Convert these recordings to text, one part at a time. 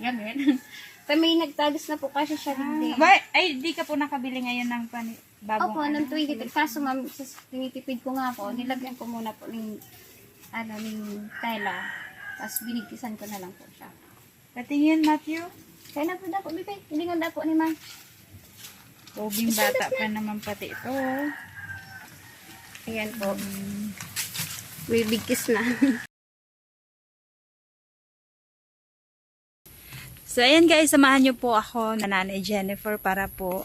Ganun. So, may nagtagos na po kasi siya hindi. Ay, di ka po nakabili ngayon ng bagong Opo, ng 20. Kaso ma'am, sa tinitipid ko nga po, nilagyan ko muna po ng tela. Tapos binigkisan ko na lang po siya. Patingin, Matthew. Kaya na po na po, bibay. Hindi nga na po ni ma'am. Bobing bata pa naman pati ito. Ayan po. Bibigkis na. So, ayan guys, samahan niyo po ako na Nanay Jennifer para po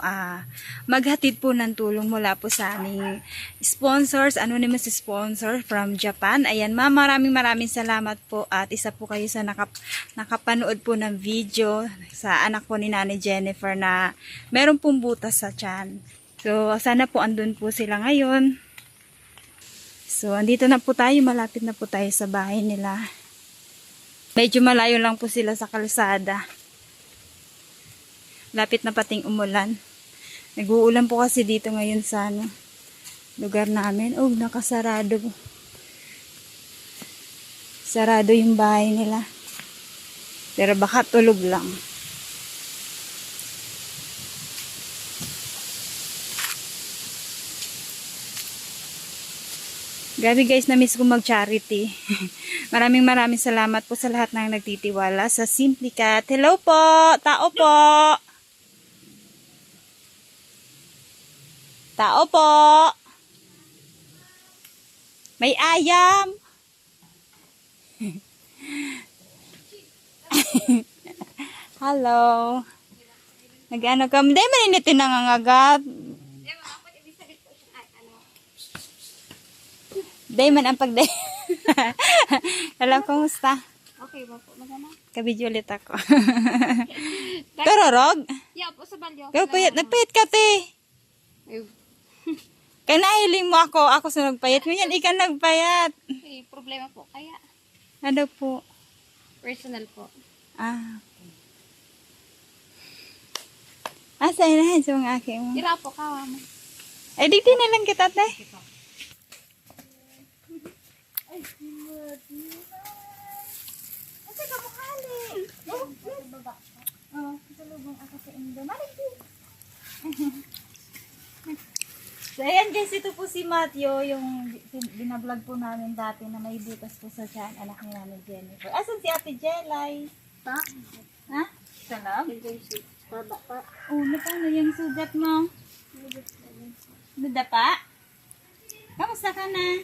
maghatid po ng tulong mula po sa aming sponsors, anonymous sponsor from Japan. Ayan, ma'am, maraming salamat po at isa po kayo sa nakapanood po ng video sa anak po ni Nanay Jennifer na meron pong butas sa tiyan. So, sana po andun po sila ngayon. So, andito na po tayo, malapit na po tayo sa bahay nila. Medyo malayo lang po sila sa kalsada. Lapit na pating umulan. Nag-uulan po kasi dito ngayon sa lugar namin. Oh, nakasarado. Sarado yung bahay nila. Pero baka tulog lang. Grabe guys, na-miss ko mag-charity. maraming salamat po sa lahat ng nagtitiwala sa Simply Cat. Hello po! Tao po! Tao po! May ayam! Hello! Nag-ano ka? Hindi, maninitin nangangagat. Dayman ang pagday. Alam, kumusta? Okay ba po? Magana? Kabidyo ulit ako. Tororog? Yeah po, sa balyo. Kaya payat, nagpayat ka, te. Kaya nahiling mo ako sa nagpayat. Ngayon, ikaw nagpayat. Okay, problema po. Kaya, Ano po? personal po. Sa'yo na, sa mga aking mo. Tira po ka, mama. Ay, dito na lang kita, te. Kasi kamukali. Salubong ako sa Indo. So, ayan guys, ito po si Matthew, yung binablog po namin dati na may butas po sa tiyan, anak ni Nanay Jennifer. Asan si Ate Jelay? Pa? Ha? Salam? Baba pa. Oh, paano yung sugat mo? Nadapa? Kamusta ka na?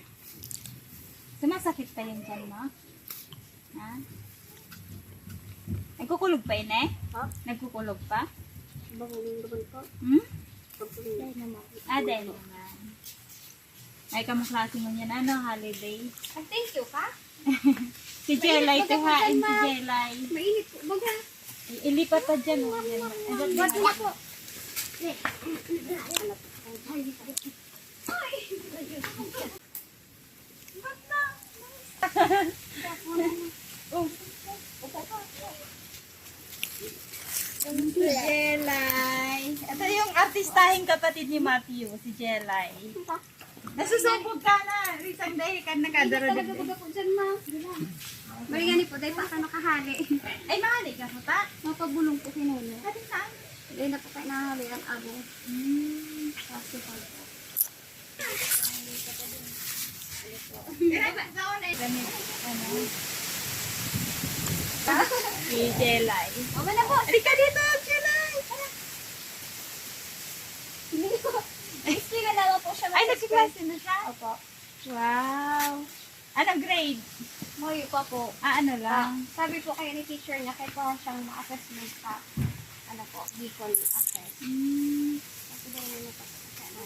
Sumasakit pa yung tiyan mo? Ha? Nagkukulog pa yun eh? Ha? Nagkukulog pa? Bangunin naman po. Hmm? Dahil naman. Dahil naman. Ay, kamuklase mo yan, holiday. Thank you ka? Si Jelay, tuhain si Jelay. Mainit po. Baga. Ilipat pa dyan. Ba't na po? Si Jelay. Ito yung artistahing kapatid ni Matthew, si Jelay. Nasusumpog ka na. Risang dahil ka nakadaradag. Talaga baga po dyan, ma. Marigani po, dahil pa ka nakahali. Ay, mahali ka po ta? Mapabulong po kinulo. Ate saan? Dahil na po kayo nakahali ang abo. Kasi pa po. Si Jelay. O, na po. Halika dito, Jelay. Hindi ko. Explica na po siya. Ay, nagsiklase na siya? Opo. Wow. Anong grade? Moyo pa po. Ano lang? Sabi po kayo ni teacher niya, kahit pa siyang ma-assessment sa, ano po, Bicol assess. Kasi daw nila pa siya na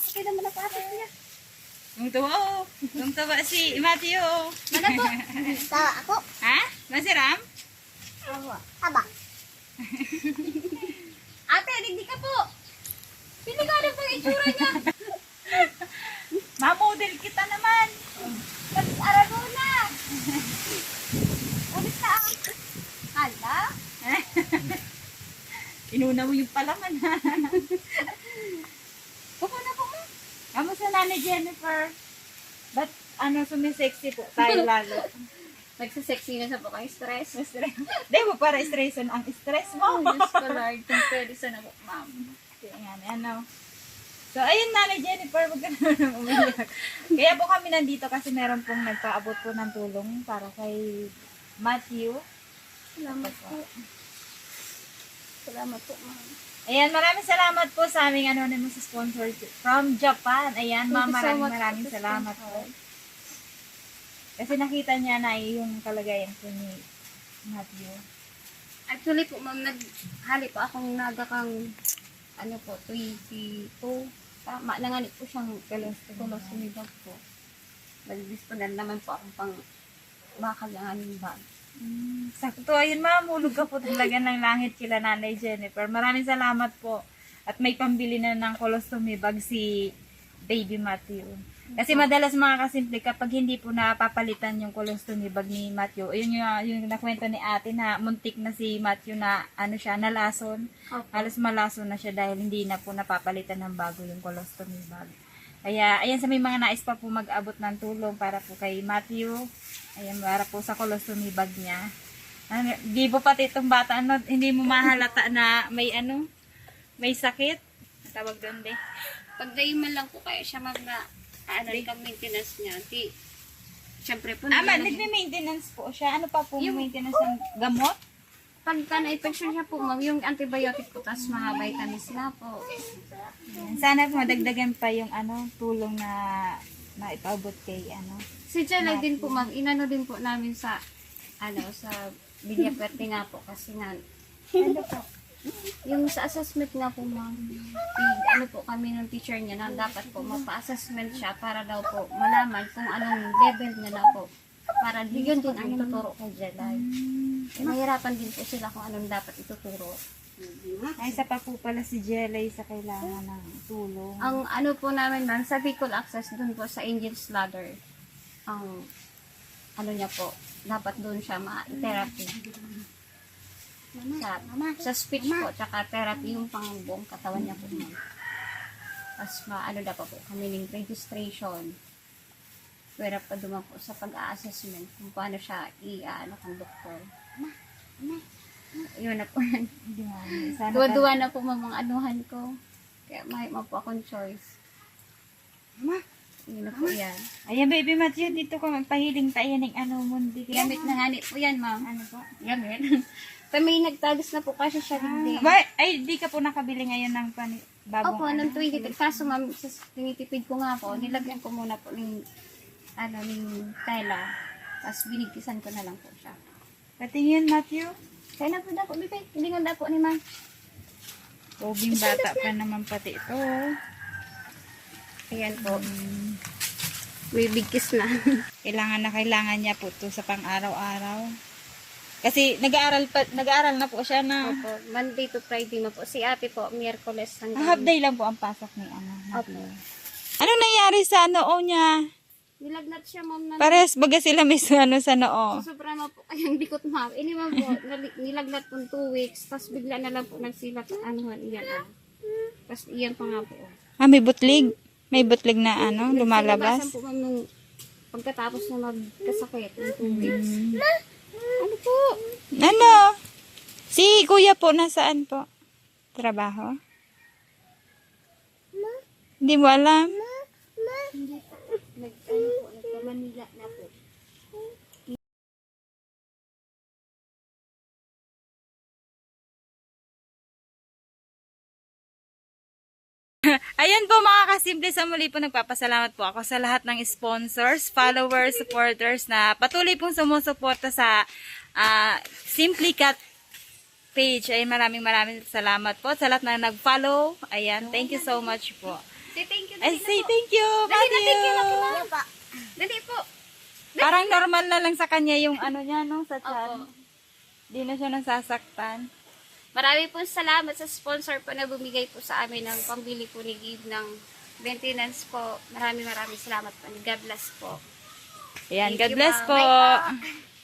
okay naman na-assess niya. Tungtawa si Matthew. Mana po? Tawa ako? Ha? Masiram? Taba. Ate, hindi ka po. Pili ka na po yung itsura niya. Ma-model kita naman. Mas Aragona. Ulit na ang. Hala? Inuna mo yung palaman, ha? Kupo na po mo. Kamusta Nanay Jennifer? Ba't sumisexy po tayo lalo? Nagsasexy na sa po kayo stress. Di mo para stresson ang stress mo. Oh, Diyos ko Lord, kung pwede sana po, ma'am. Kaya nga, ano. So, ayun, Nanay Jennifer, wag ka na umiyak. Kaya po kami nandito kasi meron pong nagpaabot po ng tulong para kay Matthew. Salamat po. Salamat po, ma'am. Ayan, maraming salamat po sa aming anonymous sponsor from Japan. Ayan, ma'am, Thank you so much maraming po sa salamat sponsor. po. Kasi nakita niya na yung kalagayan po ni Matthew. Actually po, ma'am, naghali po akong nagakang, ano po, 22. Tama, nanganip po siyang kolosumibag po. Nag-disponan naman po akong pang makalangan yung bag. Sakto, ayun ma'am, hulog ka po talaga ng langit kila Nanay Jennifer. Maraming salamat po. At may pambili na ng colostomy bag si Baby Matthew. Kasi madalas mga kasimple, kapag hindi po napapalitan yung colostomy bag ni Matthew, ayun yung nakwento ni ate na muntik na si Matthew na ano siya, nalason. Opo. Halos malason na siya dahil hindi na po napapalitan ng bago yung colostomy bag. Kaya, ayan sa may mga nais pa po mag-abot ng tulong para po kay Matthew. Ayan, para po sa colostomy bag niya. Di po pati itong bata, ano, hindi mo mahalata na may ano, may sakit. Tawag doon de. Pag dayman lang po kayo siya, ma'am, na ano rin ang maintenance niya. Siyempre po, Nagme-maintenance po siya. Ano pa po yung maintenance ng gamot? pagka na-infection siya po, ma'am, yung antibiotic po, tas mga vitamins na po. Ayan. Sana po madagdagan pa yung ano, tulong na ipaabot kay ano. Si Jelay din po, ma'am, inano din po namin sa, ano, sa Villapuerte nga po, kasi nga, ano po, yung sa assessment nga po, ma'am, ano po kami ng teacher niya na dapat po mapa-assessment siya para daw po malaman kung anong level niya na po. Para yun din ang ituturo kay Jelay. Eh, mahirapan din po sila kung anong dapat ituturo. Ay, isa pa po pala si Jelay sa kailangan ng tulong. Ang ano po namin, ma'am, sa Bicol Access, dun po sa Angel's Ladder, ang ano niya po, dapat doon siya ma-therapy. Sa speech po, tsaka therapy yung pang buong katawan niya po, ma'am. Tapos ano daw po kami ng registration. Pwera pa duman po sa pag-a-assessment kung paano siya i-ano kang doktor. Yun na po yan. Sana Duwa-duwa na po mga anuhan ko. Kaya may po akong choice. Yun na po yan. Ayan, Baby Matthew, dito ko magpahiling tayo ng ano, mundi. Gamit na nga po yan, ma'am. Ano po? Gamit. Pa may nagtagos na po kasi siya hindi. Ay, di ka po nakabili ngayon ng bagong Opo, ng 20. Kaso ma'am, sa tinitipid ko nga po, nilagyan ko muna po ng tela. Tapos binigkisan ko na lang po siya. Patingin, Matthew. Kaya na po na po, bibig. Hindi ko na po ni ma'am. Pobing bata pa naman pati ito. Ayan po. May bigkis na. Kailangan niya po ito sa pang-araw-araw. Kasi nag-aaral na po siya na Opo, Monday to Friday na po. Si ate po, Miyerkules hanggang... half day lang po ang pasok ni Matthew. Opo. Anong nangyari sa noo niya? Nilagnat siya, ma'am, na... Parehas baga sila may ano sa noo. Sobra na po kayang dikot, ma'am. Ini, ma'am po, nilagnat po 2 weeks. Tapos bigla na lang po nagsilat. Anuhan, iyan. Tapos iyan pa nga po. Ah, may butlig. May butlig na ano, lumalabas. Nagsilabasan po, ma'am, nung pagkatapos na magkasakit ng 2 weeks. Ano po? Ano? Si kuya po, nasaan po? Trabaho? Hindi mo alam? Hindi po. Nagpa-Manila na po. Ayan po mga kasimple, sa muli po nagpapasalamat po ako sa lahat ng sponsors, followers, supporters na patuloy pong sumusuporta sa Simply Cat page. Ay maraming salamat po sa lahat na nag-follow. Ayan, thank you so much po. Say thank you. Ay, say thank you, Dali na, thank you. Matthew. Dali po. Parang normal na lang sa kanya yung ano niya, no, sa chan. Opo. Di na siya nasasaktan. Marami po salamat sa sponsor po na bumigay po sa amin ng pambili po ni Gabe ng maintenance po. Maraming salamat po. God bless po. Ayan, Thank God you, bless ma'am. po. Bye po.